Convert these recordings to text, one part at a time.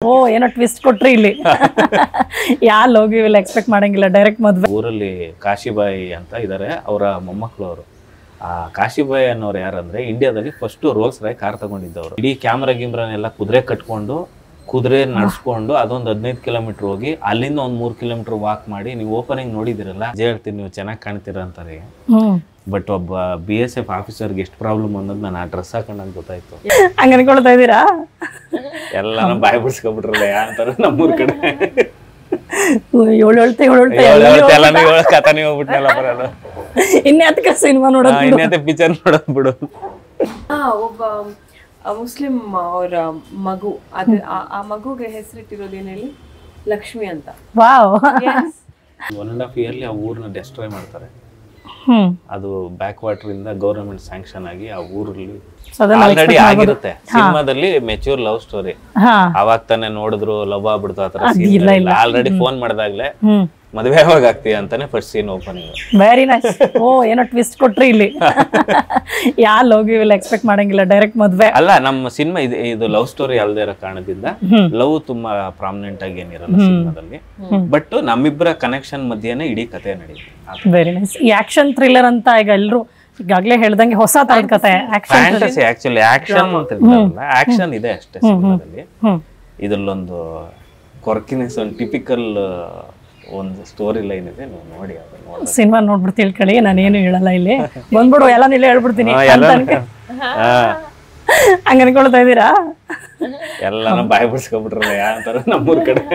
ಓ ಏನೋ ಟ್ವಿಸ್ಟ್ ಕೊಟ್ರಿ ಇಲ್ಲಿ. ಯಾರು ಹೋಗಿವಿಲ್ಲ ಎಕ್ಸ್ಪೆಕ್ಟ್ ಮಾಡಂಗಿಲ್ಲ, ಡೈರೆಕ್ಟ್ ಮದ್ವೆ. ಊರಲ್ಲಿ ಕಾಶಿಬಾಯಿ ಅಂತ ಇದ್ದಾರೆ, ಅವರ ಮೊಮ್ಮಕ್ಕಳು ಅವರು. ಆ ಕಾಶಿಬಾಯಿ ಅನ್ನೋರು ಯಾರಂದ್ರೆ ಇಂಡಿಯಾದಲ್ಲಿ ಫಸ್ಟ್ ರೋಲ್ಸ್ ರಾಯ್ ಕಾರ್ ತಗೊಂಡಿದ್ದವರು. ಇಡೀ ಕ್ಯಾಮ್ರಾ ಗಿಮ್ರಾನೆಲ್ಲ ಕುದುರೆ ಕಟ್ಕೊಂಡು ಕುದುರೆ ನಡೆಸ್ಕೊಂಡು ಅದೊಂದು 15 ಕಿಲೋಮೀಟರ್ ಹೋಗಿ ಅಲ್ಲಿಂದ ಒಂದು 3 ಕಿಲೋಮೀಟರ್ ವಾಕ್ ಮಾಡಿ, ನೀವು ಓಪನಿಂಗ್ ನೋಡಿದಿರಲ್ಲ, ಹೇಳ್ತೀನಿ ನೀವು ಚೆನ್ನಾಗಿ ಕಾಣ್ತೀರಾ ಅಂತಾರೆ. ಬಟ್ ಒಬ್ಬ BSF ಆಫೀಸರ್ಗೆ ಎಷ್ಟು ಪ್ರಾಬ್ಲಮ್ ಅನ್ನೋದು ನಾನು ಆ ಡ್ರೆಸ್ ಹಾಕೊಂಡಂಗೆ ಗೊತ್ತಾಯ್ತು. ಹಂಗ ಅನ್ಕೊಳ್ತಾ ಇದ್ದೀರಾ? ಎಲ್ಲಾನು ಬಾಯಿ ಬಿಡ್ಸ್ಕೊಬಿಟ್ರಲ್ಲ ಅಂತಾರೆ ನಮ್ಮೂರ್ ಕಡೆ. ಕಥಾನೇ ಹೋಗ್ಬಿಟ್ನಲ್ಲ ಬರೋದು. ಇನ್ಯಾತಕ್ಕೆ ಸಿನಿಮಾ ನೋಡೋದು, ಇನ್ಯಾತ ಪಿಕ್ಚರ್ ನೋಡೋದು ಬಿಡು. ಒಬ್ಬ ಮುಸ್ಲಿಂ ಅವರ ಮಗು, ಅದು ಆ ಮಗುಗೆ ಹೆಸರಿಟ್ಟಿರೋದೇನು ಹೇಳಿ? ಲಕ್ಷ್ಮಿ ಅಂತ. ವಾವ್. 1.5 yearಲಿ ಆ ಊರ್ನ ಡೆಸ್ಟ್ರಾಯ್ ಮಾಡ್ತಾರೆ. ಅದು ಬ್ಯಾಕ್ ವಾಟರ್ ಇಂದ ಗವರ್ನಮೆಂಟ್ ಸ್ಯಾಂಕ್ಷನ್ ಆಗಿ ಆ ಊರಲ್ಲಿ ಆಲ್ರೆಡಿ ಆಗಿರುತ್ತೆ. ಸಿನಿಮಾದಲ್ಲಿ ಮೆಚ್ಯೂರ್ ಲವ್ ಸ್ಟೋರಿ, ಅವಾಗ ತಾನೇ ನೋಡಿದ್ರು ಲವ್ ಆಗ್ಬಿಡ್ತು ಆತರ. ಆಲ್ರೆಡಿ ಫೋನ್ ಮಾಡಿದಾಗ್ಲೇ ಮದ್ವೆ ಯಾವಾಗ ಆಗ್ತೀಯ ಅಂತಾನೆ first scene opening. Very nice. ಓ ಏನೋ ಟ್ವಿಸ್ಟ್ ಕೊಟ್ರಿ ಇಲ್ಲಿ. ಯಾರು ಹೋಗಿವಿಲ್ಲ ಎಕ್ಸ್ಪೆಕ್ಟ್ ಮಾಡಂಗಿಲ್ಲ, ಡೈರೆಕ್ಟ್ ಮದ್ವೆ. ಅಲ್ಲ, ನಮ್ಮ ಸಿನಿಮಾ ಇದು ಲವ್ ಸ್ಟೋರಿ ಅಲ್ದೇ ಇರೋ ಕಾರಣದಿಂದ ಲವ್ ತುಂಬಾ ಪ್ರಾಮಿನೆಂಟ್ ಆಗಿ ಏನಿರಲ್ಲ ಸಿನಿಮಾದಲ್ಲಿ. ಬಟ್ ನಮ್ಮಿಬ್ಬರ ಕನೆಕ್ಷನ್ ಮಧ್ಯೆನೇ ಇಡೀ ಕಥೆ ನಡೆಯುತ್ತೆ. Very nice. ಈ ಆಕ್ಷನ್ ಥ್ರಿಲ್ಲರ್ ಅಂತ ಈಗ ಎಲ್ರು ಈಗಾಗ್ಲೇ ಹೇಳ್ದಂಗೆ ಹೊಸ ತರದ ಕಥೆ. ಫ್ಯಾಂಟಸಿ ಆಕ್ಚುಲಿ ಆಕ್ಷನ್ ಅಂತ ಇರಲ್ಲ, ಆಕ್ಷನ್ ಇದೆ ಅಷ್ಟೇ ಸಿನಿಮಾದಲ್ಲಿ. ಇದ್ರಲ್ಲೊಂದು ಕೊರ್ಕಿನೆಸ್, ಒಂದು ಟಿಪಿಕಲ್ ಒಂದು ಸ್ಟೋರಿ ಲೈನ್ ಇದೆ, ನೀವು ನೋಡಿ. ಸಿನಿಮಾ ನೋಡ್ಬಿಟ್ಟು ತಿಳ್ಕೊಳ್ಳಿ, ನಾನೇನು ಹೇಳಲ್ಲ ಇಲ್ಲಿ. ಬಂದ್ಬಿಡು ಎಲ್ಲ ನಿಲ್ಲೇ ಹೇಳ್ಬಿಡ್ತೀನಿ. ಹಂಗ ಅನ್ಕೊಳ್ತಾ ಇದ್ದೀರಾ? ಎಲ್ಲಾನು ಬಾಯಿ ಬಿಡ್ಸ್ಕೊಬಿಟ್ರಲ್ಲ ಅಂತಾರೆ ನಮ್ಮೂರ್ ಕಡೆ.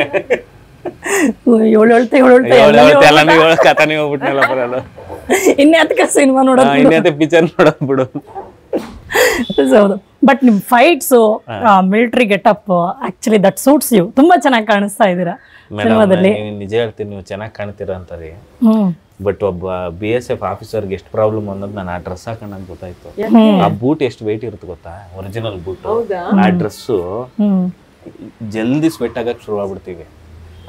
ಕಥಾನೇ ಹೋಗ್ಬಿಟ್ನಲ್ಲ ಬರೋದು. ಇನ್ಯಾತಕ್ಕೆ ಸಿನಿಮಾ ನೋಡೋದು, ಇನ್ಯಾತ ಪಿಕ್ಚರ್ ನೋಡೋದು ಬಿಡು. ಹೌದು. ಬಟ್ ನಿಮ್ fights, military getup, actually that suits you. ತುಂಬಾ ಚೆನ್ನಾಗಿ ಕಾಣಿಸ್ತಾ ಇದ್ದೀರಾ ಸಿನಿಮಾದಲ್ಲಿ. ನಿಜ ಹೇಳ್ತೀನಿ, ನೀವು ಚೆನ್ನಾಗಿ ಕಾಣ್ತೀರಾ ಅಂತಾರೆ. ಬಟ್ ಒಬ್ಬ BSF ಆಫೀಸರ್ಗೆ ಎಷ್ಟು ಪ್ರಾಬ್ಲಮ್ ಅನ್ನೋದು ನಾನು ಆ ಡ್ರೆಸ್ ಹಾಕೊಂಡಂಗೆ ಗೊತ್ತಾಯ್ತು. ಆ ಬೂಟ್ ಎಷ್ಟು ವೆಯ್ಟ್ ಇರುತ್ತೆ ಗೊತ್ತಾ? Original boot. ಆ ಡ್ರೆಸ್ಸು ಜಲ್ದಿ ಸ್ವೆಟ್ ಆಗಕ್ಕೆ ಶುರು ಆಗ್ಬಿಡ್ತೀವಿ.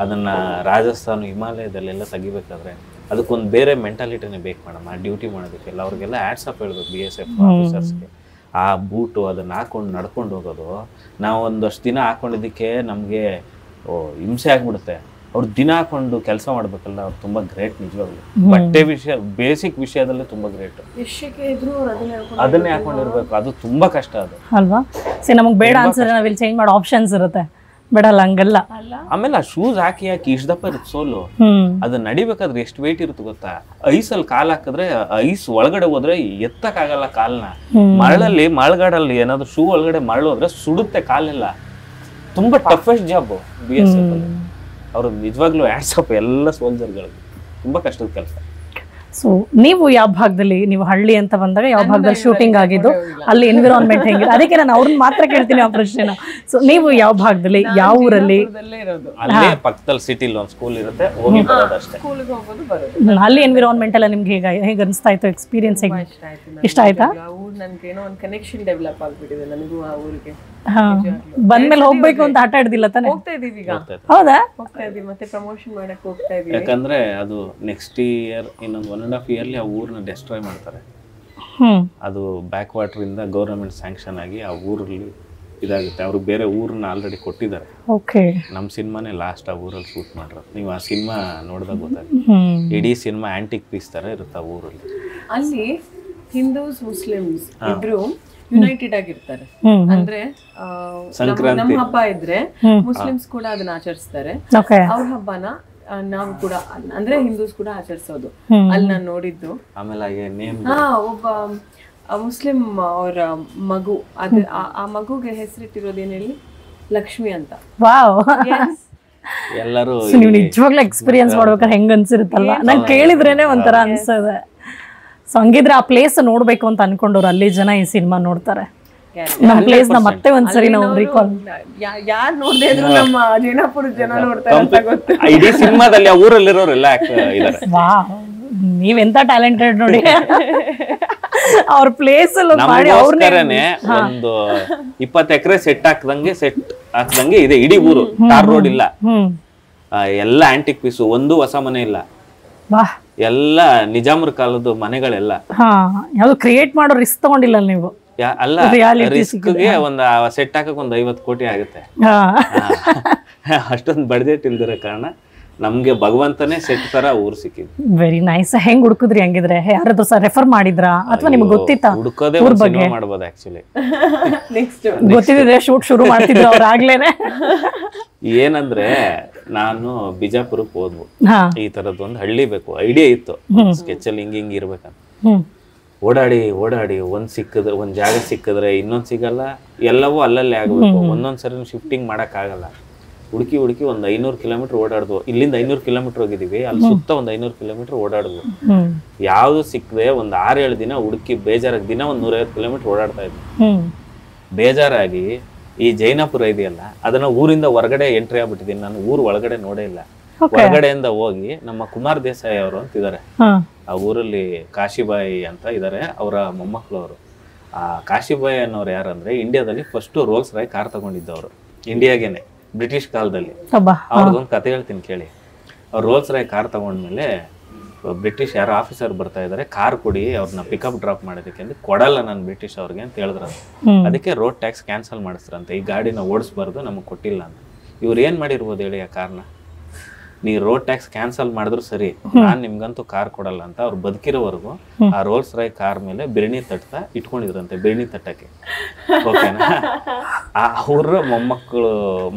ಅದನ್ನ ರಾಜಸ್ಥಾನ, ಹಿಮಾಲಯದಲ್ಲೆಲ್ಲ ತೆಗಿಬೇಕಾದ್ರೆ ಅದಕ್ಕೊಂದು ಬೇರೆ ಮೆಂಟಾಲಿಟಿನೇ ಬೇಕು ಮೇಡಮ್ ಆ ಡ್ಯೂಟಿ ಮಾಡೋದಕ್ಕೆಲ್ಲ. ಅವ್ರಿಗೆಲ್ಲ ಹ್ಯಾಟ್ಸ್ ಆಫ್ ಹೇಳ್ಬೇಕು BSF ಆಫೀಸರ್ಸ್ಗೆ. ಆ ಬೂಟು ಅದನ್ನ ಹಾಕೊಂಡು ನಡ್ಕೊಂಡು ಹೋಗೋದು, ನಾವು ಒಂದಷ್ಟು ದಿನ ಹಾಕೊಂಡಿದ್ದಕ್ಕೆ ನಮಗೆ ಹಿಂಸೆ ಆಗ್ಬಿಡುತ್ತೆ. ಅವ್ರು ದಿನ ಹಾಕೊಂಡು ಕೆಲಸ ಮಾಡ್ಬೇಕಲ್ಲ, ಅವ್ರು ತುಂಬಾ ಗ್ರೇಟ್ ನಿಜವಾಗ್ಲು. ಬಟ್ಟೆ ವಿಷಯ, ಬೇಸಿಕ್ ವಿಷಯದಲ್ಲೇ ತುಂಬಾ ಗ್ರೇಟ್. ಅದನ್ನೇ ಹಾಕೊಂಡಿರ್ಬೇಕು, ಅದು ತುಂಬಾ ಕಷ್ಟ ಅದು ಅಲ್ವಾ? ಸರಿ, ನಮಗ್ ಬೇಡ ಅನ್ಸಿದ್ರೆ ನಾವಿಲ್ಲಿ ಚೇಂಜ್ ಮಾಡೋ ಆಪ್ಷನ್ಸ್ ಇರುತ್ತೆ. ಬೇಡಲ್ಲ ಹಂಗಲ್ಲ. ಆಮೇಲೆ ಆ ಶೂಸ್ ಹಾಕಿ ಇಷ್ಟದಪ್ಪ ಇರುತ್ತೆ ಸೋಲು, ಅದು ನಡಿಬೇಕಾದ್ರೆ ಎಷ್ಟು ವೇಟ್ ಇರುತ್ತೆ ಗೊತ್ತಾ? ಐಸಲ್ಲಿ ಕಾಲ್ ಹಾಕಿದ್ರೆ ಐಸ್ ಒಳಗಡೆ ಹೋದ್ರೆ ಎತ್ತಕ್ಕಾಗಲ್ಲ ಕಾಲ್ನ. ಮರಳಲ್ಲಿ, ಮಳೆಗಾಡಲ್ಲಿ ಏನಾದ್ರು ಶೂ ಒಳಗಡೆ ಮರಳು ಹೋದ್ರೆ ಸುಡುತ್ತೆ ಕಾಲೆಲ್ಲ. ತುಂಬಾ ಟಫೆಸ್ಟ್ ಜಾಬ್ BSF ಅಲ್ಲಿ. ಅವ್ರು ನಿಜವಾಗ್ಲೂ ಹ್ಯಾಟ್ಸ್ ಆಫ್ ಎಲ್ಲ ಸೋಲ್ಜರ್ಗಳಿಗೆ. ತುಂಬಾ ಕಷ್ಟದ ಕೆಲಸ. ಸೊ ನೀವು ಯಾವ ಭಾಗದಲ್ಲಿ, ನೀವು ಹಳ್ಳಿ ಅಂತ ಬಂದಾಗ ಯಾವ ಭಾಗದಲ್ಲಿ ಶೂಟಿಂಗ್ ಆಗಿದ್ದು, ಅಲ್ಲಿ ಎನ್ವಿರಾನ್ಮೆಂಟ್ ಹೆಂಗಿದೆ? ಅದಕ್ಕೆ ನಾನು ಅವ್ರನ್ನ ಮಾತ್ರ ಕೇಳ್ತೀನಿ ಆ ಪ್ರಶ್ನೆನ. ಸೊ ನೀವು ಯಾವ ಭಾಗದಲ್ಲಿ, ಯಾವ ಊರಲ್ಲಿ? ಅಲ್ಲೇ ಪಕ್ಕದಲ್ಲಿ ಸಿಟಿಲಿ ಒಂದು ಸ್ಕೂಲ್ ಇರುತ್ತೆ, ಹೋಗಿ ಬರೋದು ಅಷ್ಟೇ. ಅಲ್ಲಿ ಎನ್ವಿರಾನ್ಮೆಂಟ್ ಎಲ್ಲ ನಿಮ್ಗೆ ಹೇಗೆ ಅನಿಸ್ತಾ ಇತ್ತು? ಎಕ್ಸ್ಪೀರಿಯನ್ಸ್ ಹೇಗೆ ಇಷ್ಟ ಆಯ್ತಾ? ನನಗೇನೋ ಒಂದು ಕನೆಕ್ಷನ್ ಡೆವಲಪ್ ಆಗ್ಬಿಟ್ಟಿದೆ ನನಗೂ ಆ ಊರಿಗೆ. ಬಂದ್ಮೇಲೆ ಹೋಗ್ಬೇಕು ಅಂತ ಆಟ ಆಡ್ದಿಲ್ಲ ತಾನೆ? ಹೋಗ್ತಾ ಇದೀವಿ ಈಗ. ಹೌದಾ? ಹೋಗ್ತಾ ಇದೀವಿ, ಮತ್ತೆ ಪ್ರಮೋಷನ್ ಮಾಡಕ್ ಹೋಗ್ತಾ ಇದೀವಿ. ಯಾಕಂದ್ರೆ ಅದು ನೆಕ್ಸ್ಟ್ ಇಯರ್, ಇನ್ನೊಂದು 1.5 yearಲಿ ಆ ಊರ್ನ ಡೆಸ್ಟ್ರಾಯ್ ಮಾಡ್ತಾರೆ. ಅದು ಬ್ಯಾಕ್ ವಾಟರ್ ಇಂದ ಗವರ್ನಮೆಂಟ್ ಸ್ಯಾಂಕ್ಷನ್ ಆಗಿ ಆ ಊರಲ್ಲಿ ಇದಾಗುತ್ತೆ. ಅವ್ರಿಗೆ ಬೇರೆ ಊರನ್ನ ಆಲ್ರೆಡಿ ಕೊಟ್ಟಿದ್ದಾರೆ. ನಮ್ಮ ಸಿನಿಮಾನೇ ಲಾಸ್ಟ್ ಆ ಊರಲ್ಲಿ ಶೂಟ್ ಮಾಡಿರೋದು. ನೀವು ಆ ಸಿನಿಮಾ ನೋಡಿದಾಗ ಗೊತ್ತಾಗುತ್ತೆ. ಇಡೀ ಸಿನಿಮಾ ಆಂಟಿಕ್ ಪೀಸ್ ತರ ಇರುತ್ತೆ ಆ ಊರಲ್ಲಿ. ಅಲ್ಲಿ ಹಿಂದೂಸ್ ಮುಸ್ಲಿಮ್ಸ್ ಇಬ್ರು ಯುನೈಟೆಡ್ ಆಗಿರ್ತಾರೆ. ಅಂದ್ರೆ ನಮ್ಮ ಹಬ್ಬ ಇದ್ರೆ ಮುಸ್ಲಿಮ್ಸ್ ಕೂಡ ಅದನ್ನ ಆಚರಿಸ್ತಾರೆ. ಅವ್ರ ಹಬ್ಬನ ನಾವು ಕೂಡ, ಅಂದ್ರೆ ಹಿಂದೂಸ್ ಕೂಡ ಆಚರಿಸೋದು. ಅಲ್ಲಿ ನಾನು ನೋಡಿದ್ದು. ಆಮೇಲೆ ಒಬ್ಬ ಮುಸ್ಲಿಂ ಅವರ ಮಗು, ಅದು ಆ ಮಗುಗೆ ಹೆಸರಿಟ್ಟಿರೋದೇನು ಹೇಳಿ? ಲಕ್ಷ್ಮಿ ಅಂತ. ವಾವ್. ಎಲ್ಲರೂ ನೀವು ನಿಜವಾಗ್ಲೂ ಎಕ್ಸ್ಪೀರಿಯನ್ಸ್ ಮಾಡ್ಬೇಕಾದ್ರೆ ಹೆಂಗ್ ಅನ್ಸಿರುತ್ತಲ್ವಾ? ನಂಗೆ ಕೇಳಿದ್ರೇನೆ ಒಂಥರ ಅನ್ಸದೆ. ಸೊ ಹಂಗಿದ್ರೆ ಆ ಪ್ಲೇಸ್ ನೋಡ್ಬೇಕು ಅಂತ ಅನ್ಕೊಂಡವ್ರು ಅಲ್ಲಿ ಜನ ಈ ಸಿನಿಮಾ ನೋಡ್ತಾರೆ. ನಮ್ಮ ಪ್ಲೇಸ್ ನ ಮತ್ತೆ ಒಂದ್ಸರಿ ನಾವು ರೀಕಾಲ್. ಯಾರು ನೋಡದೇ ಇದ್ರು ನಮ್ಮ ಜೈನಾಪುರ ಜನ ನೋಡ್ತಾರೆ ಅಂತ ಗೊತ್ತು. ಇಡೀ ಸಿನಿಮಾದಲ್ಲಿ ಆ ಊರಲ್ಲಿರೋರೆಲ್ಲ ಇದ್ದಾರೆ. ವಾಹ್, ನೀವೆಂತ ಟ್ಯಾಲೆಂಟೆಡ್ ನೋಡಿ. ಅವ್ರ ಪ್ಲೇಸ್ ಅಲ್ಲಿ ಮಾಡಿ ಅವ್ರನ್ನೇ ಒಂದು 20 ಎಕರೆ ಸೆಟ್ ಹಾಕ್ದಂಗೆ ಇದೆ ಇಡೀ ಊರು. ಟಾರ್ ರೋಡ್ ಇಲ್ಲ, ಎಲ್ಲ ಆಂಟಿಕ್ ಪೀಸು, ಒಂದು ಹೊಸ ಮನೆ ಇಲ್ಲ. ಎಲ್ಲ ನಿಜಾಮರ ಕಾಲದ ಮನೆಗಳೆಲ್ಲ. ಯಾವ್ದು ಕ್ರಿಯೇಟ್ ಮಾಡೋ ರಿಸ್ಕ್ ತಗೊಂಡಿಲ್ಲ ನೀವು. ಅಲ್ಲ ರಿಸ್ಕ್ಗೆ ಒಂದು ಸೆಟ್ ಹಾಕಕ್ ಒಂದು 50 ಕೋಟಿ ಆಗುತ್ತೆ. ಅಷ್ಟೊಂದು ಬಡ್ಜೆಟ್ ಇಲ್ದಿರೋ ಕಾರಣ ನಮ್ಗೆ ಭಗವಂತನೇ ಸೆಟ್ ತರ ಊರು ಸಿಕ್ಕಿದ್ದು. Very nice. ಹೆಂಗ್ ಹುಡುಕಿದ್ರಿ ಹಂಗಿದ್ರೆ? ಯಾರಾದ್ರೂ ಸರ್ ರೆಫರ್ ಮಾಡಿದ್ರಾ ಅಥವಾ ನಿಮ್ಗೆ ಗೊತ್ತಿತ್ತಾ? ಹುಡುಕೋದೇ ಒಂದು ಸಿನಿಮಾ ಮಾಡ್ಬೋದು ಆಕ್ಚುಲಿ. ಗೊತ್ತಿದ್ರೆ ಶೂಟ್ ಶುರು ಮಾಡ್ತಿದ್ರು ಅವ್ರು ಆಗ್ಲೇನೆ. ಏನಂದ್ರೆ ನಾನು ಬಿಜಾಪುರಕ್ಕೆ ಹೋದ್ವು, ಈ ತರದೊಂದು ಹಳ್ಳಿ ಬೇಕು ಐಡಿಯಾ ಇತ್ತು, ಸ್ಕೆಚ್ ಅಲ್ಲಿ ಹಿಂಗ್ ಇರ್ಬೇಕಂತ. ಓಡಾಡಿ ಒಂದ್ ಜಾಗ ಸಿಕ್ಕಿದ್ರೆ ಇನ್ನೊಂದ್ ಸಿಗಲ್ಲ, ಎಲ್ಲವೂ ಅಲ್ಲಲ್ಲೇ ಆಗ್ಬೇಕು. ಒಂದೊಂದ್ಸರಿ ಶಿಫ್ಟಿಂಗ್ ಮಾಡಕ್ ಆಗಲ್ಲ. ಹುಡುಕಿ ಒಂದು 500 ಕಿಲೋಮೀಟರ್ ಓಡಾಡ್ದು. ಇಲ್ಲಿಂದ 500 ಕಿಲೋಮೀಟರ್ ಹೋಗಿದೀವಿ, ಅಲ್ಲಿ ಸುತ್ತ ಒಂದು 500 ಕಿಲೋಮೀಟರ್ ಓಡಾಡ್ದು. ಯಾವ್ದು ಸಿಕ್ಕದೆ ಒಂದ್ 6-7 ದಿನ ಹುಡುಕಿ ಬೇಜಾರಾಗಿ ದಿನ ಒಂದ್ 150 ಕಿಲೋಮೀಟರ್ ಓಡಾಡ್ತಾ ಇದ್ವಿ. ಬೇಜಾರಾಗಿ ಈ ಜೈನಾಪುರ ಇದೆಯಲ್ಲ, ಅದನ್ನ ಊರಿಂದ ಹೊರಗಡೆ ಎಂಟ್ರಿ ಆಗ್ಬಿಟ್ಟಿದ್ದೀನಿ. ನಾನು ಊರ್ ಒಳಗಡೆ ನೋಡೇ ಇಲ್ಲ. ಹೊರಗಡೆಯಿಂದ ಹೋಗಿ ನಮ್ಮ ಕುಮಾರ್ ದೇಸಾಯಿ ಅವರು ಅಂತ ಇದಾರೆ, ಆ ಊರಲ್ಲಿ ಕಾಶಿಬಾಯಿ ಅಂತ ಇದಾರೆ, ಅವರ ಮೊಮ್ಮಕ್ಕಳು ಅವರು. ಆ ಕಾಶಿಬಾಯಿ ಅನ್ನೋರು ಯಾರಂದ್ರೆ ಇಂಡಿಯಾದಲ್ಲಿ ಫಸ್ಟ್ ರೋಲ್ಸ್ ರಾಯ್ ಕಾರ್ ತಗೊಂಡಿದ್ದವರು, ಇಂಡಿಯಾಗೇನೆ ಬ್ರಿಟಿಷ್ ಕಾಲದಲ್ಲಿ. ಅವ್ರದ್ದೊಂದು ಕತೆ ಹೇಳ್ತೀನಿ ಕೇಳಿ. ಅವ್ರು ರೋಲ್ಸ್ ರಾಯ್ ಕಾರ್ ತಗೊಂಡ್ಮೇಲೆ ಬ್ರಿಟಿಷ್ ಯಾರೋ ಆಫೀಸರ್ ಬರ್ತಾ ಇದಾರೆ, ಕಾರ್ ಕೊಡಿ ಅವ್ರನ್ನ ಪಿಕಪ್ ಡ್ರಾಪ್ ಮಾಡೋದಕ್ಕೆ ಅಂತ. ಕೊಡಲ್ಲ ನಾನು ಬ್ರಿಟಿಷ್ ಅವ್ರಿಗೆ ಅಂತ ಹೇಳಿದ್ರ. ಅದಕ್ಕೆ ರೋಡ್ ಟ್ಯಾಕ್ಸ್ ಕ್ಯಾನ್ಸಲ್ ಮಾಡಿಸ್ರಂತೆ, ಈ ಗಾಡಿನ ಓಡಿಸ್ಬಾರ್ದು, ನಮಗೆ ಕೊಟ್ಟಿಲ್ಲ ಅಂತ. ಇವ್ರು ಏನ್ ಮಾಡಿರ್ಬೋದು ಹೇಳಿ ಆ ಕಾರ್ನ? ನೀ ರೋಡ್ ಟ್ಯಾಕ್ಸ್ ಕ್ಯಾನ್ಸಲ್ ಮಾಡಿದ್ರು ಸರಿ, ನಾನ್ ನಿಮ್ಗಂತೂ ಕಾರ್ ಕೊಡಲ್ಲ ಅಂತ ಅವ್ರು ಬದುಕಿರೋವರೆಗೂ ಆ ರೋಲ್ಸ್ ರಾಯ್ ಕಾರ್ ಮೇಲೆ ಬಿರಿಣಿ ತಟ್ತಾ ಇಟ್ಕೊಂಡಿದ್ರಂತೆ, ಬಿರಿಣಿ ತಟ್ಟಕ್ಕೆ. ಓಕೆನಾ? ಅವ್ರ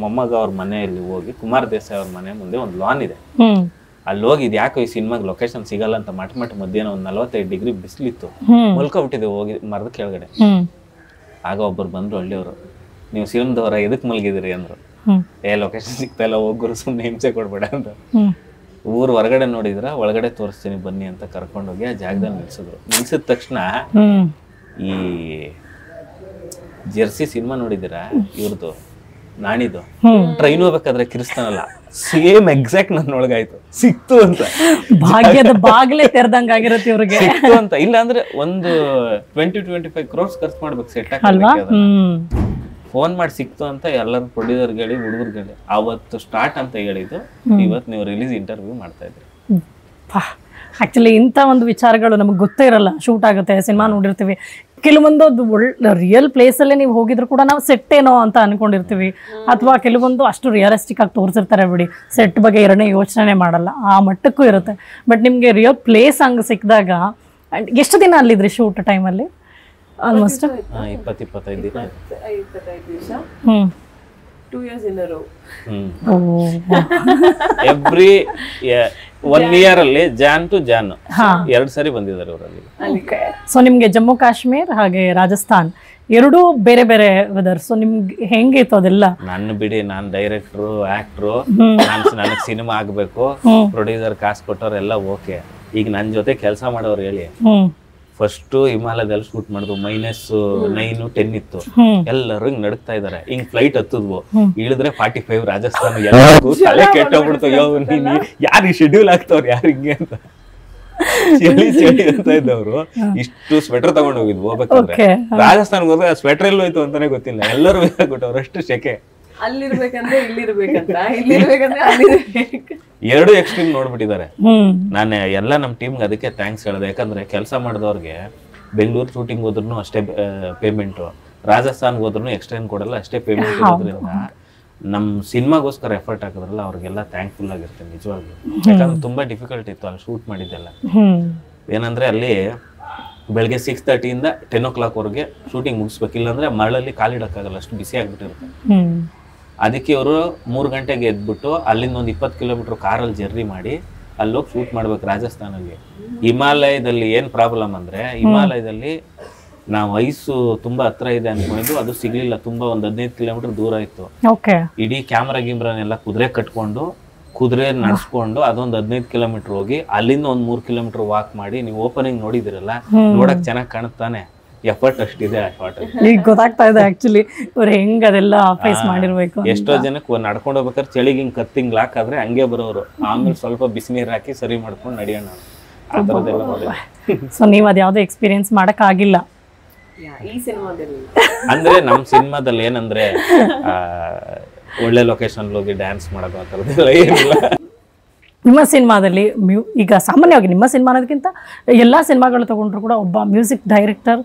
ಮೊಮ್ಮಗ ಅವ್ರ ಮನೆಯಲ್ಲಿ ಹೋಗಿ ಕುಮಾರ್ ದೇಸಾಯಿ ಅವ್ರ ಮನೆ ಮುಂದೆ ಒಂದು ಲಾನ್ ಇದೆ, ಅಲ್ಲಿ ಹೋಗಿ ಇದು ಯಾಕೋ ಈ ಸಿನಿಮಾಗೆ ಲೊಕೇಶನ್ ಸಿಗಲ್ಲ ಅಂತ ಮಟ್ಟ ಮಧ್ಯಾಹ್ನ ಒಂದು 45 ಡಿಗ್ರಿ ಬಿಸಿಲಿತ್ತು, ಮಲ್ಕೊಬಿಟ್ಟಿದೆ ಹೋಗಿ ಮರದ ಕೆಳಗಡೆ. ಆಗ ಒಬ್ಬರು ಬಂದ್ರು ಹಳ್ಳಿಯವರು, ನೀವು ಸಿನಿಮಾದವರ ಎದಕ್ ಮಲ್ಗಿದಿರಿ ಅಂದ್ರು. ಲೊಕೇಶನ್ ಸಿಗ್ತಾ ಇಲ್ಲ, ಹೋಗ್ರು ಸುಮ್ನೆ ಹಿಂಸೆ ಕೊಡ್ಬೇಡ ಅಂತ. ಊರ್ ಹೊರಗಡೆ ನೋಡಿದ್ರ, ಒಳಗಡೆ ತೋರಿಸ್ತೀನಿ ಬನ್ನಿ ಅಂತ ಕರ್ಕೊಂಡೋಗಿ ಆ ಜಾಗದಲ್ಲಿ ನಿಲ್ಸಿದ್ರು. ನಿಲ್ಸಿದ ತಕ್ಷಣ ಈ ಜೆರ್ಸಿ ಸಿನಿಮಾ ನೋಡಿದಿರಾ ಇವ್ರದ್ದು, ನಾಣಿದು ಟ್ರೈನ್ ಹೋಗ್ಬೇಕಾದ್ರೆ ಕಿರಿಸ್ತಾನಲ್ಲ, ಸೇಮ್ ಎಕ್ಸಾಕ್ಟ್ ನನ್ನ ಒಳಗಾಯ್ತು. ಸಿಕ್ತು ಅಂತ, ಭಾಗ್ಯದ ಬಾಗ್ಲೇ ತೆರೆದಂಗ ಆಗಿರುತ್ತೆ ಇವ್ರಿಗೆ. ಸಿಕ್ತು ಅಂತ. ಇಲ್ಲ ಅಂದ್ರೆ ಒಂದು 20-25 crores ಖರ್ಚು ಮಾಡ್ಬೇಕು ಸೆಟ್ ಹಾಕಿ. ಫೋನ್ ಮಾಡಿ ಸಿಕ್ತು ಅಂತ ಎಲ್ಲರೂ ಪ್ರೊಡ್ಯೂಸರ್ಗೆ ಹೇಳಿ, ಹುಡುಗರ್ಗೆ ಹೇಳಿ, ಅವತ್ತು ಸ್ಟಾರ್ಟ್ ಅಂತ ಹೇಳಿದ್ದು. ಇವತ್ತು ನೀವು ರಿಲೀಸ್ ಇಂಟರ್ವ್ಯೂ ಮಾಡ್ತಾ ಇದ್ರಿ. ಆಕ್ಚುಲಿ ಇಂಥ ಒಂದು ವಿಚಾರಗಳು ನಮಗೆ ಗೊತ್ತೇ ಇರಲ್ಲ. ಶೂಟ್ ಆಗುತ್ತೆ, ಸಿನಿಮಾ ನೋಡಿರ್ತೀವಿ, ಕೆಲವೊಂದು ಅದು ರಿಯಲ್ ಪ್ಲೇಸಲ್ಲೇ ನೀವು ಹೋಗಿದ್ರು ಕೂಡ ನಾವು ಸೆಟ್ ಏನೋ ಅಂತ ಅನ್ಕೊಂಡಿರ್ತೀವಿ, ಅಥವಾ ಕೆಲವೊಂದು ಅಷ್ಟು ರಿಯಲಿಸ್ಟಿಕ್ ಆಗಿ ತೋರಿಸಿರ್ತಾರೆ ಬಿಡಿ, ಸೆಟ್ ಬಗ್ಗೆ ಎರಡನೇ ಯೋಚನೆ ಮಾಡಲ್ಲ, ಆ ಮಟ್ಟಕ್ಕೂ ಇರುತ್ತೆ. ಬಟ್ ನಿಮಗೆ ರಿಯಲ್ ಪ್ಲೇಸ್ ಹಂಗೆ ಸಿಕ್ಕಿದಾಗ ಎಷ್ಟು ದಿನ ಅಲ್ಲಿದ್ರಿ ಶೂಟ್ ಟೈಮಲ್ಲಿ? ಆಲ್ಮೋಸ್ಟ್ 20-25 ದಿನ. 25 ದಿವಸ, 2 years in a row. Every 1 year ಅಲ್ಲಿ ಜಾನ್ ಟು ಜಾನ್ 2 ಸರಿ ಬಂದಿದ್ದಾರೆ ಅವರಲ್ಲಿ. ಸೊ ನಿಮ್ಗೆ ಜಮ್ಮು ಕಾಶ್ಮೀರ್ ಹಾಗೆ ರಾಜಸ್ಥಾನ್ ಎರಡೂ ಬೇರೆ ಬೇರೆ ವೆದರ್. ಸೊ ನಿಮ್ಗೆ ಹೆಂಗಿತ್ತು ಅದೆಲ್ಲ? ನನ್ನ ಬಿಡಿ, ನಾನ್ ಡೈರೆಕ್ಟ್ರು, ಆಕ್ಟ್ರು, ನನಗ್ ಸಿನಿಮಾ ಆಗ್ಬೇಕು, ಪ್ರೊಡ್ಯೂಸರ್ ಕಾಸು ಕೊಟ್ಟವ್ರು ಎಲ್ಲ ಓಕೆ. ಈಗ ನನ್ ಜೊತೆ ಕೆಲಸ ಮಾಡೋರು ಹೇಳಿ, ಫಸ್ಟ್ ಹಿಮಾಲಯದಲ್ಲಿ ಶೂಟ್ ಮಾಡಿದ್ವು, -9-10 ಇತ್ತು. ಎಲ್ಲರೂ ಹಿಂಗ್ ನಡುಕ್ತಾ ಇದಾರೆ, ಹಿಂಗ್ ಫ್ಲೈಟ್ ಹತ್ತದ್ವು, ಇಳಿದ್ರೆ 45 ರಾಜಸ್ಥಾನ. ಎಲ್ಲರಿಗೂ ತಲೆ ಕೆಟ್ಟೋಗ್ಬಿಡ್ತು, ಯಾರು ಶೆಡ್ಯೂಲ್ ಆಗ್ತವ್ರು ಯಾರು ಹಿಂಗೆ ಅಂತ. ಚಳಿ ಅಂತ ಇದ್ದವ್ರು ಇಷ್ಟು ಸ್ವೆಟರ್ ತಗೊಂಡ್ ಹೋಗಿದ್ವು. ಹೋಗ್ಬೇಕಾದ್ರೆ ರಾಜಸ್ಥಾನ್ಗೆ ಹೋದ್ರೆ ಸ್ವೆಟರ್ ಎಲ್ಲ ಹೋಯ್ತು ಅಂತಾನೆ ಗೊತ್ತಿಲ್ಲ, ಎಲ್ಲರೂ ಬೇಕಾಗ್ಬಿಟ್ಟವ್ರು, ಅಷ್ಟು ಸೆಕೆ. ಅಲ್ಲಿರ್ಬೇಕಂದ್ರೆ ಇಲ್ಲಿರ್ಬೇಕಂತ, ಇಲ್ಲಿರ್ಬೇಕಂದ್ರೆ ಅಲ್ಲಿರ್ಬೇಕು. 2 ಎಕ್ಸ್ಟ್ರೀಮ್ ನೋಡ್ಬಿಟ್ಟಿದ್ದಾರೆ. ನಾನು ಎಲ್ಲ ನಮ್ಮ ಟೀಮ್ಗೆ ಅದಕ್ಕೆ ಥ್ಯಾಂಕ್ಸ್ ಹೇಳಿದೆ. ಯಾಕಂದ್ರೆ ಕೆಲಸ ಮಾಡಿದವ್ರಿಗೆ ಬೆಂಗಳೂರು ಶೂಟಿಂಗ್ ಹೋದ್ರು ಅಷ್ಟೇ ಪೇಮೆಂಟ್, ರಾಜಸ್ಥಾನ್ಗೆ ಹೋದ್ರು ಎಕ್ಸ್ಟ್ರಾ ಏನ್ ಕೊಡಲ್ಲ, ಅಷ್ಟೇ ಪೇಮೆಂಟ್ ಇರೋದ್ರಿಂದ ನಮ್ ಸಿನಿಮಾಗೋಸ್ಕರ ಎಫರ್ಟ್ ಹಾಕಿದ್ರಲ್ಲ ಅವ್ರಿಗೆಲ್ಲ ಥ್ಯಾಂಕ್ಫುಲ್ ಆಗಿರ್ತೇನೆ ನಿಜವಾಗ್ಲೂ. ಯಾಕಂದ್ರೆ ತುಂಬಾ ಡಿಫಿಕಲ್ಟ್ ಇತ್ತು ಅಲ್ಲಿ ಶೂಟ್ ಮಾಡಿದ್ದೆಲ್ಲ. ಏನಂದ್ರೆ ಅಲ್ಲಿ ಬೆಳಗ್ಗೆ 6:30 ಇಂದ 10 o'clock ವರೆಗೆ ಶೂಟಿಂಗ್ ಮುಗಿಸ್ಬೇಕು, ಇಲ್ಲಾಂದ್ರೆ ಮರಳಲ್ಲಿ ಕಾಲಿಡಕ್ಕಾಗಲ್ಲ, ಅಷ್ಟು ಬಿಸಿ ಆಗ್ಬಿಟ್ಟಿರುತ್ತೆ. ಅದಕ್ಕೆ ಅವರು 3 ಗಂಟೆಗೆ ಎದ್ಬಿಟ್ಟು ಅಲ್ಲಿಂದ ಒಂದು 20 ಕಿಲೋಮೀಟರ್ ಕಾರಲ್ಲಿ ಜರ್ನಿ ಮಾಡಿ ಅಲ್ಲೋಗಿ ಶೂಟ್ ಮಾಡ್ಬೇಕು ರಾಜಸ್ಥಾನಲ್ಲಿ. ಹಿಮಾಲಯದಲ್ಲಿ ಏನ್ ಪ್ರಾಬ್ಲಮ್ ಅಂದ್ರೆ, ಹಿಮಾಲಯದಲ್ಲಿ ನಾವು ಐಸು ತುಂಬಾ ಹತ್ರ ಇದೆ ಅನ್ಕೊಂಡಿದ್ದು, ಅದು ಸಿಗ್ಲಿಲ್ಲ. ತುಂಬಾ ಒಂದು 15 ಕಿಲೋಮೀಟರ್ ದೂರ ಇತ್ತು. ಇಡೀ ಕ್ಯಾಮ್ರಾ ಗಿಮ್ರಾನೆಲ್ಲ ಕುದುರೆ ಕಟ್ಕೊಂಡು, ಕುದುರೆ ನಡೆಸ್ಕೊಂಡು ಅದೊಂದು 15 ಕಿಲೋಮೀಟರ್ ಹೋಗಿ ಅಲ್ಲಿಂದ ಒಂದು 3 ಕಿಲೋಮೀಟರ್ ವಾಕ್ ಮಾಡಿ. ನೀವು ಓಪನಿಂಗ್ ನೋಡಿದಿರಲ್ಲ, ನೋಡಕ್ ಚೆನ್ನಾಗಿ ಕಾಣುತ್ತಾನೆ, ಎಫರ್ಟ್ ಅಷ್ಟಿದೆ ಆ ಶಾರ್ಟ್. ಈಗ ಗೊತ್ತಾಗ್ತಾ ಇದೆ ಆಕ್ಚುಲಿ ಅವ್ರು ಹೆಂಗ್ ಅದೆಲ್ಲ ಫೇಸ್ ಮಾಡಿರ್ಬೇಕು. ಎಷ್ಟೋ ಜನಕ್ಕೆ ನಡ್ಕೊಂಡು ಹೋಗ್ಬೇಕಾದ್ರೆ ಚಳಿಗೆ ಹಿಂಗ್ ಕತ್ತಿಂಗ್ ಲಾಕ್ ಆದ್ರೆ ಹಂಗೆ ಬರೋರು, ಆಮೇಲೆ ಸ್ವಲ್ಪ ಬಿಸಿನೀರ್ ಹಾಕಿ ಸರಿ ಮಾಡ್ಕೊಂಡು ನಡೆಯೋಣ, ಆ ಥರದ್ದೆಲ್ಲ ಮಾಡಿದ್ರು. ಸೊ ನೀವು ಅದ್ಯಾವುದೋ ಎಕ್ಸ್ಪೀರಿಯನ್ಸ್ ಮಾಡಕ್ ಆಗಿಲ್ಲ ಈ ಸಿನಿಮಾದಲ್ಲಿ? ಅಂದ್ರೆ ನಮ್ ಸಿನಿಮಾದಲ್ಲಿ ಏನಂದ್ರೆ ಒಳ್ಳೆ ಲೊಕೇಶನ್ ಹೋಗಿ ಡ್ಯಾನ್ಸ್ ಮಾಡೋದು ಆ ಥರದ್ದೆಲ್ಲ ಏನಿಲ್ಲ. ನಿಮ್ಮ ಸಿನಿಮಾದಲ್ಲಿ ಈಗ ಸಾಮಾನ್ಯವಾಗಿ ನಿಮ್ಮ ಸಿನಿಮಾ ಅನ್ನೋದಕ್ಕಿಂತ ಎಲ್ಲ ಸಿನಿಮಾಗಳು ತಗೊಂಡ್ರು ಕೂಡ ಒಬ್ಬ ಮ್ಯೂಸಿಕ್ ಡೈರೆಕ್ಟರ್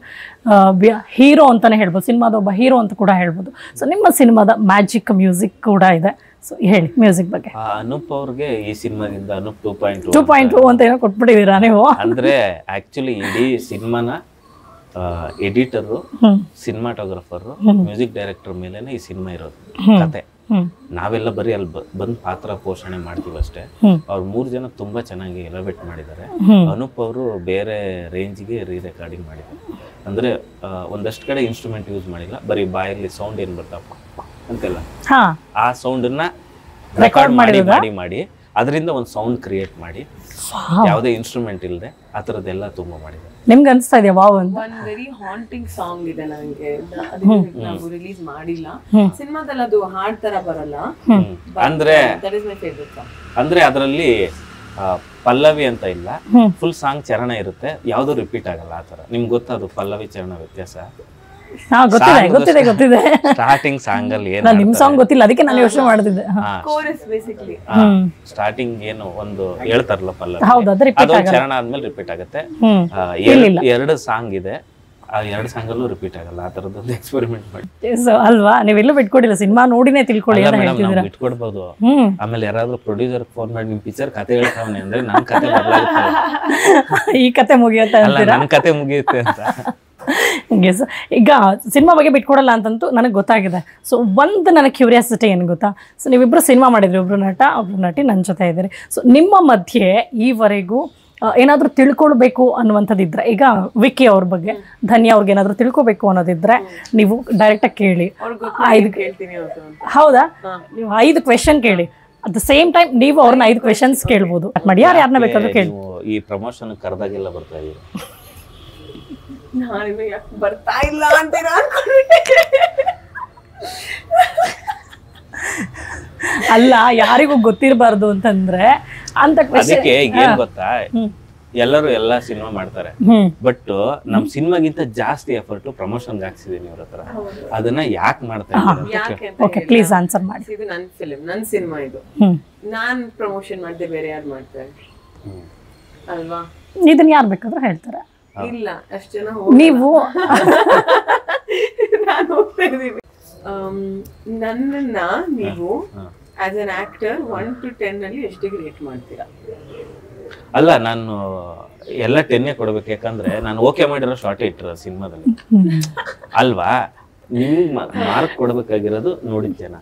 ಹೀರೋ ಅಂತಲೇ ಹೇಳ್ಬೋದು, ಸಿನಿಮಾದ ಒಬ್ಬ ಹೀರೋ ಅಂತ ಕೂಡ ಹೇಳ್ಬೋದು. ಸೊ ನಿಮ್ಮ ಸಿನಿಮಾದ ಮ್ಯಾಜಿಕ್ ಮ್ಯೂಸಿಕ್ ಕೂಡ ಇದೆ. ಸೊ ಹೇಳಿ ಮ್ಯೂಸಿಕ್ ಬಗ್ಗೆ. ಅನೂಪ್ ಅವ್ರಿಗೆ ಈ ಸಿನಿಮಾದಿಂದ ಅನೂಪ್ 2.2 ಅಂತ ಏನೋ ಕೊಟ್ಬಿಟ್ಟಿದ್ದೀರಾ ನೀವು. ಅಂದ್ರೆ ಆಕ್ಚುಲಿ ಇಡೀ ಸಿನಿಮಾನ ಎಡಿಟರು, ಸಿನಿಮಾಟೋಗ್ರಫರ್, ಮ್ಯೂಸಿಕ್ ಡೈರೆಕ್ಟರ್ ಮೇಲೆನೆ ಈ ಸಿನಿಮಾ ಇರೋದು ಕತೆ. ನಾವೆಲ್ಲ ಬರೀ ಅಲ್ಲಿ ಬಂದ್ ಪಾತ್ರ ಪೋಷಣೆ ಮಾಡ್ತೀವಿ ಅಷ್ಟೇ. ಅವ್ರು 3 ಜನ ತುಂಬಾ ಚೆನ್ನಾಗಿ ಎಲಿವೇಟ್ ಮಾಡಿದ್ದಾರೆ. ಅನೂಪ್ ಅವರು ಬೇರೆ ರೇಂಜ್ಗೆ ರೆಕಾರ್ಡಿಂಗ್ ಮಾಡಿದ್ದಾರೆ. ಅಂದ್ರೆ ಒಂದಷ್ಟು ಕಡೆ ಇನ್ಸ್ಟ್ರೂಮೆಂಟ್ ಯೂಸ್ ಮಾಡಿಲ್ಲ, ಬರೀ ಬಾಯಲ್ಲಿ ಸೌಂಡ್ ಏನ್ ಬರ್ತಾವ ಅಂತೆಲ್ಲ ಆ ಸೌಂಡ್ ಅನ್ನ ರೆಕಾರ್ಡ್ ಮಾಡಿ ಅದರಿಂದ ಒಂದು ಸೌಂಡ್ ಕ್ರಿಯೇಟ್ ಮಾಡಿ ಯಾವುದೇ ಇನ್ಸ್ಟ್ರೂಮೆಂಟ್ ಇಲ್ಲದೆ ಆ ಥರದ್ದೆಲ್ಲ ತುಂಬಾ ಮಾಡಿದ್ದಾರೆ. ನಿಮ್ಗೆ ಅನಿಸ್ತಾ ಇದೆಯಾ ವಾವ್ ಅಂತ? ಒನ್ ವೆರಿ ಹಾಂಟಿಂಗ್ ಸಾಂಗ್ ಇದೆ ನನಗೆ, ನಾವು ರಿಲೀಸ್ ಮಾಡಿಲ್ಲ ಸಿನಿಮಾದಲ್ಲಿ, ಅದು ಹಾಡ್ ತರ ಬರಲ್ಲ. ಅಂದ್ರೆ that is my favourite song. ಅಂದ್ರೆ ಅದರಲ್ಲಿ ಪಲ್ಲವಿ ಅಂತ ಇಲ್ಲ, ಫುಲ್ ಸಾಂಗ್ ಚರಣ ಇರುತ್ತೆ, ಯಾವ್ದು ರಿಪೀಟ್ ಆಗಲ್ಲ ಆ ತರ. ನಿಮ್ಗೆ ಗೊತ್ತದು ಪಲ್ಲವಿ ಚರಣ ವ್ಯತ್ಯಾಸ? ಗೊತ್ತಿದೆ. ಸ್ಟಾರ್ಟಿಂಗ್ ಸಾಂಗ್ ಅಲ್ಲಿ ಏನು ನಿಮ್ ಸಾಂಗ್ ಗೊತ್ತಿಲ್ಲ, ಅದಕ್ಕೆ ನಾನು ಯೋಚನೆ ಮಾಡ್ತಿದ್ದೆ. ಕೋರಸ್ ಬೇಸಿಕಲಿ ಸ್ಟಾರ್ಟಿಂಗ್ ಏನು ಒಂದು ಹೇಳ್ತಾರಲ್ಲ ಪಲ್ಲವಿ, ಅದು ಚರಣ ಆದ್ಮೇಲೆ ರಿಪೀಟ್ ಆಗುತ್ತೆ. 2 ಸಾಂಗ್ ಇದೆ, ಆ 2 ಸಾಂಗಲ್ಲೂ ರಿಪೀಟ್ ಆಗಲ್ಲ. ಆ ತರದೊಂದು ಎಕ್ಸ್ಪೆರಿಮೆಂಟ್ ಮಾಡಿ ಅಲ್ವಾ? ನೀವೆಲ್ಲೂ ಬಿಟ್ಕೊಡಿಲ್ಲ, ಸಿನಿಮಾ ನೋಡಿನೇ ತಿಳ್ಕೊಳ್ಳಿ ಅಂತ ಹೇಳ್ತಿದ್ದೀರಾ. ಬಿಟ್ಕೊಡ್ಬೋದು. ಆಮೇಲೆ ಯಾರಾದ್ರೂ ಪ್ರೊಡ್ಯೂಸರ್ ಫೋನ್ ಮಾಡಿ ನಿಮ್ ಪಿಕ್ಚರ್ ಕತೆ ಹೇಳ್ತಾವನೆ ಅಂದ್ರೆ ನನ್ ಕತೆ ಬದಲಾಗುತ್ತೆ, ಈ ಕತೆ ಮುಗಿಯುತ್ತೆ ಅಂತೀರಾ? ನನ್ ಕತೆ ಮುಗಿಯುತ್ತೆ ಅಂತ. ಈಗ ಸಿನಿಮಾ ಬಗ್ಗೆ ಬಿಟ್ಕೊಡಲ್ಲ ಅಂತಂತೂ ನನಗೆ ಗೊತ್ತಾಗಿದೆ. ಸೊ ಒಂದು ನನಗೆ ಕ್ಯೂರಿಯಾಸಿಟಿ ಏನು ಗೊತ್ತಾ, ಸೊ ನೀವಿಬ್ರು ಸಿನಿಮಾ ಮಾಡಿದ್ರಿ, ಒಬ್ರು ನಟ ಒಬ್ರು ನಟಿ ನನ್ನ ಜೊತೆ ಇದ್ದೀರಿ. ಸೊ ನಿಮ್ಮ ಮಧ್ಯೆ ಈವರೆಗೂ ಏನಾದರೂ ತಿಳ್ಕೊಳ್ಬೇಕು ಅನ್ನುವಂಥದ್ದಿದ್ರೆ, ಈಗ ವಿಕ್ಕಿ ಅವ್ರ ಬಗ್ಗೆ, ಧನ್ಯ ಅವ್ರಿಗೆ ಏನಾದರೂ ತಿಳ್ಕೊಬೇಕು ಅನ್ನೋದಿದ್ರೆ ನೀವು ಡೈರೆಕ್ಟಾಗಿ ಕೇಳಿ. 5 ಹೌದಾ? ನೀವು 5 ಕ್ವೆಶನ್ ಕೇಳಿ. ಅಟ್ ದ ಸೇಮ್ ಟೈಮ್ ನೀವು ಅವ್ರನ್ನ 5 ಕ್ವೆಶನ್ಸ್ ಕೇಳ್ಬೋದು. ಮಾಡಿ ಯಾರನ್ನ ಬೇಕಾದ್ರೂ ಕೇಳಿ. ಈ ಪ್ರಮೋಷನ್ ಕರೆದಾಗೆಲ್ಲ ಬರ್ತಾ ಇದೀವಿ. ನಾನು ಯಾಕೆ ಬರ್ತಾ ಇಲ್ಲ ಅಂತೀರಾ? ಅಲ್ಲ, ಯಾರಿಗೂ ಗೊತ್ತಿರಬಾರ್ದು ಅಂತಂದ್ರೆ ಅಂತ ಅದಕ್ಕೆ ಏನ್ ಗೊತ್ತಾ, ಎಲ್ಲರೂ ಎಲ್ಲಾ ಸಿನಿಮಾ ಮಾಡ್ತಾರೆ, ಬಟ್ ನಮ್ ಸಿನಿಮಾಗಿಂತ ಜಾಸ್ತಿ ಎಫರ್ಟ್ ಪ್ರಮೋಷನ್ ಹಾಕ್ಸಿದೀನಿ ಇವ್ರ ಹತ್ರ. ಅದನ್ನ ಯಾಕೆ ಮಾಡ್ತಾ ಇದ್ದೀರಾ? ಓಕೆ, ಪ್ಲೀಸ್ ಆನ್ಸರ್ ಮಾಡಿ. ಇದು ನನ್ನ ಫಿಲ್ಮ್, ನನ್ನ ಸಿನಿಮಾ ಇದು. ನಾನ್ ಪ್ರಮೋಷನ್ ಮಾಡ್ದೆ, ಬೇರೆ ಯಾರು ಮಾಡ್ತಾರೆ ಅಲ್ವಾ? ಇದನ್ನ ಯಾರು ಬೇಕಾದ್ರೂ ಹೇಳ್ತಾರೆ. ಇಲ್ಲ, ಅಷ್ಟು ಜನ ನೀವು ನಾನು ಹೋಗ್ತಾ ಇದೀವಿ. ನನ್ನನ್ನ ನೀವು ಆಸ್ ಅನ್ ಆಕ್ಟರ್ 1 to 10 ಅಲ್ಲಿ ಎಷ್ಟಿಗೆ ರೇಟ್ ಮಾಡ್ತೀರಾ? ಅಲ್ಲ, ನಾನು ಎಲ್ಲ 10 ಕೊಡ್ಬೇಕು, ಯಾಕಂದ್ರೆ ನಾನು ಓಕೆ ಮಾಡಿರೋ ಶಾರ್ಟ್ ಇಟ್ಟರ ಸಿನಿಮಾದಲ್ಲಿ ಅಲ್ವಾ. ನಿಮ್ಗೆ ಮಾರ್ಕ್ ಕೊಡ್ಬೇಕಾಗಿರೋದು ನೋಡಿದ ಜನ.